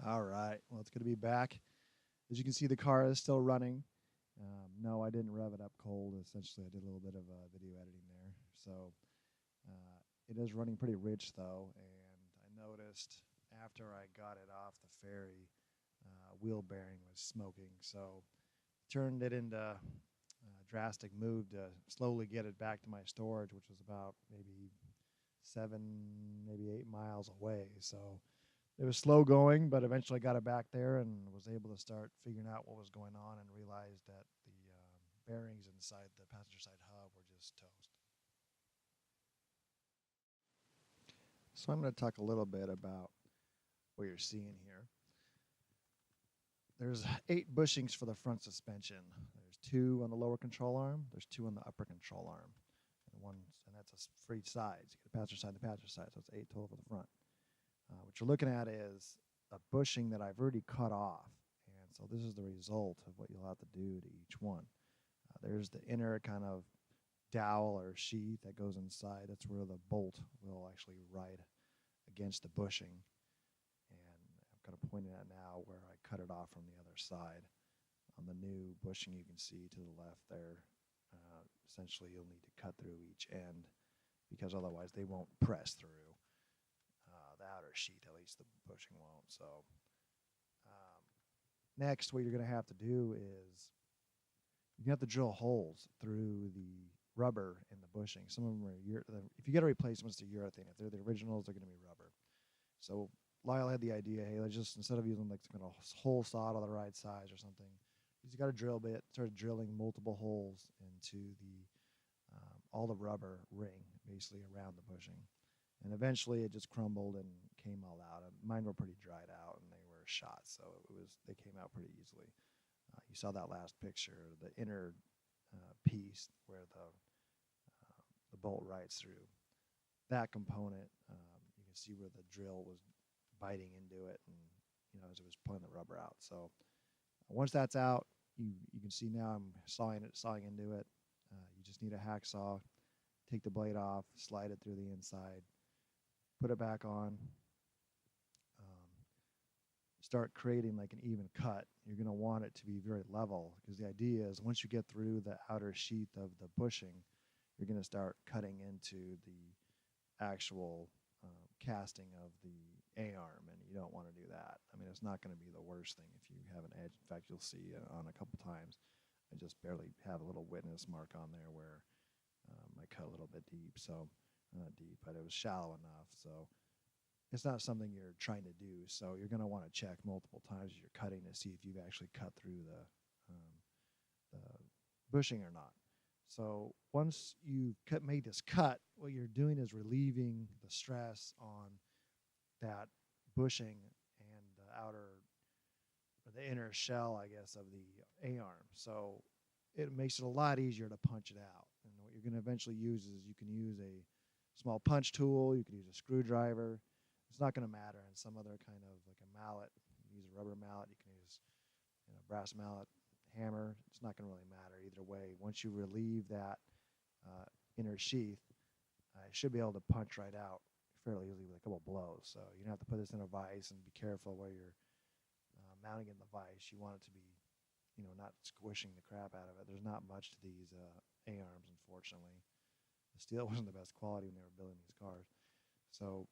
All right. Well, it's good to be back. As you can see, the car is still running. No, I didn't rev it up cold. Essentially, I did a little bit of video editing there. So it is running pretty rich, though. And I noticed after I got it off the ferry, wheel bearing was smoking. So turned it into a drastic move to slowly get it back to my storage, which was about maybe 7, maybe 8 miles away. So it was slow going, but eventually got it back there and was able to start figuring out what was going on and realized that the bearings inside the passenger side hub were just toast. So I'm going to talk a little bit about what you're seeing here. There's 8 bushings for the front suspension. There's 2 on the lower control arm. There's 2 on the upper control arm, and that's for each side. So you get the passenger side and the passenger side, so it's 8 total for the front. What you're looking at is a bushing that I've already cut off, and so this is the result of what you'll have to do to each one. There's the inner kind of dowel or sheath that goes inside. That's where the bolt will actually ride against the bushing, and I'm kind of pointing at now where I cut it off from the other side. On the new bushing you can see to the left there, essentially you'll need to cut through each end because otherwise they won't press through. The outer sheet, at least the bushing won't. So next, what you're going to have to do is you're going to have to drill holes through the rubber in the bushing. Some of them are if you get a replacement, it's urethane. If they're the originals, they're going to be rubber. So Lyle had the idea, hey, let's just, instead of using like some kind of hole saw to the right size or something, he's got a drill bit, started drilling multiple holes into all the rubber ring basically around the bushing. And eventually it just crumbled and came all out. Mine were pretty dried out and they were shot, so they came out pretty easily. You saw that last picture, the inner piece where the bolt rides through. That component, you can see where the drill was biting into it, and as it was pulling the rubber out. So once that's out, you can see now I'm sawing into it. You just need a hacksaw, take the blade off, slide it through the inside, put it back on, start creating like an even cut. You're going to want it to be very level because the idea is once you get through the outer sheath of the bushing, you're going to start cutting into the actual casting of the A-arm, and you don't want to do that. I mean, it's not going to be the worst thing if you have an edge. In fact, you'll see on a couple times, I just barely have a little witness mark on there where I cut a little bit deep. So not deep, but it was shallow enough. So it's not something you're trying to do. So you're going to want to check multiple times as you're cutting to see if you've actually cut through the bushing or not. So once you made this cut, what you're doing is relieving the stress on that bushing and the outer, or the inner shell, I guess, of the A-arm. So it makes it a lot easier to punch it out. And what you're going to eventually use is you can use a small punch tool, you could use a screwdriver. It's not going to matter. And some other kind of like a mallet, you can use a rubber mallet, you can use brass mallet, hammer. It's not going to really matter either way. Once you relieve that inner sheath, it should be able to punch right out fairly easily with a couple blows. So you don't have to put this in a vise and be careful where you're mounting it in the vise. You want it to be, not squishing the crap out of it. There's not much to these A-arms, unfortunately. The steel wasn't the best quality when they were building these cars. So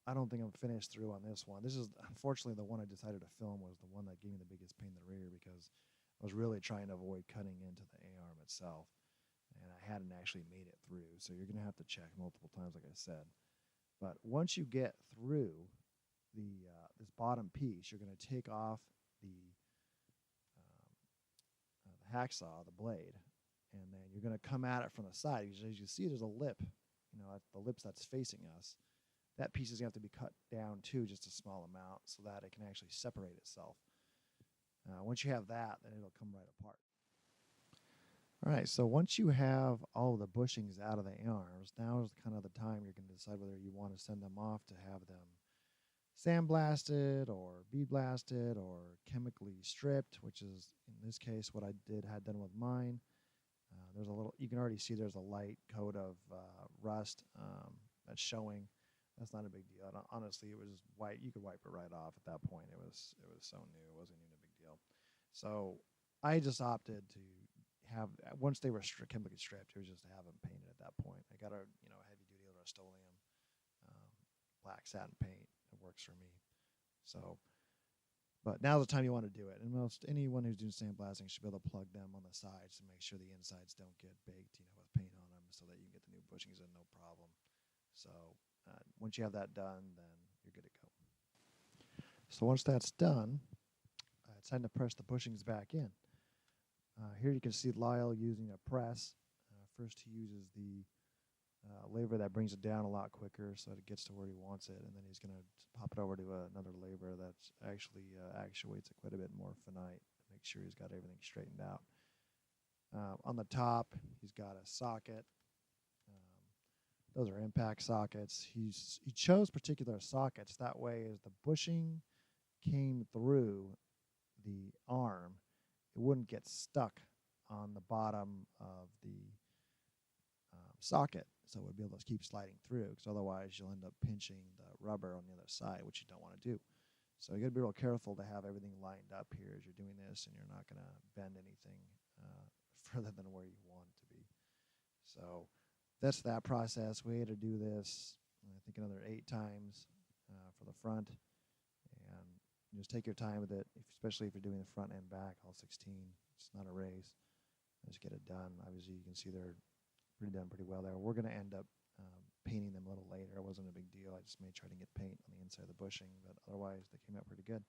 I don't think I'm finished through on this one. This is, unfortunately, the one I decided to film was the one that gave me the biggest pain in the rear because I was really trying to avoid cutting into the A-arm itself, and I hadn't actually made it through. So you're going to have to check multiple times, like I said. But once you get through this bottom piece, you're going to take off the hacksaw, the blade, and then you're going to come at it from the side. As you see, there's a lip, at the lips that's facing us. That piece is going to have to be cut down too, just a small amount, so that it can actually separate itself. Once you have that, then it'll come right apart. All right, so once you have all of the bushings out of the A-arms, now is kind of the time you can decide whether you want to send them off to have them sandblasted or bead blasted or chemically stripped, which is in this case what I had done with mine. You can already see there's a light coat of rust that's showing. That's not a big deal. And honestly, it was just white. You could wipe it right off at that point. It was so new. It wasn't even a big deal. So I just opted to have once they were chemically stripped, it was just to have them painted at that point. I got a heavy duty Rust-Oleum um, black satin paint. It works for me. So, but now's the time you want to do it. And most anyone who's doing sandblasting should be able to plug them on the sides to make sure the insides don't get baked, with paint on them, so that you can get the new bushings in no problem. So once you have that done, then you're good to go. So once that's done, it's time to press the bushings back in. Here you can see Lyle using a press. First he uses the lever that brings it down a lot quicker so it gets to where he wants it, and then he's going to pop it over to another lever that actually actuates it quite a bit more finite to make sure he's got everything straightened out. On the top, he's got a socket. Those are impact sockets. He chose particular sockets. That way, as the bushing came through the arm, it wouldn't get stuck on the bottom of the socket, so it would be able to keep sliding through, because otherwise you'll end up pinching the rubber on the other side, which you don't want to do. So you got to be real careful to have everything lined up here as you're doing this, and you're not going to bend anything further than where you want it to be. So that's that process. We had to do this, I think, another 8 times for the front, and just take your time with it, especially if you're doing the front and back, all 16. It's not a race. Just get it done. Obviously, you can see they're done pretty well there. We're going to end up painting them a little later. It wasn't a big deal. I just may try to get paint on the inside of the bushing, but otherwise they came out pretty good.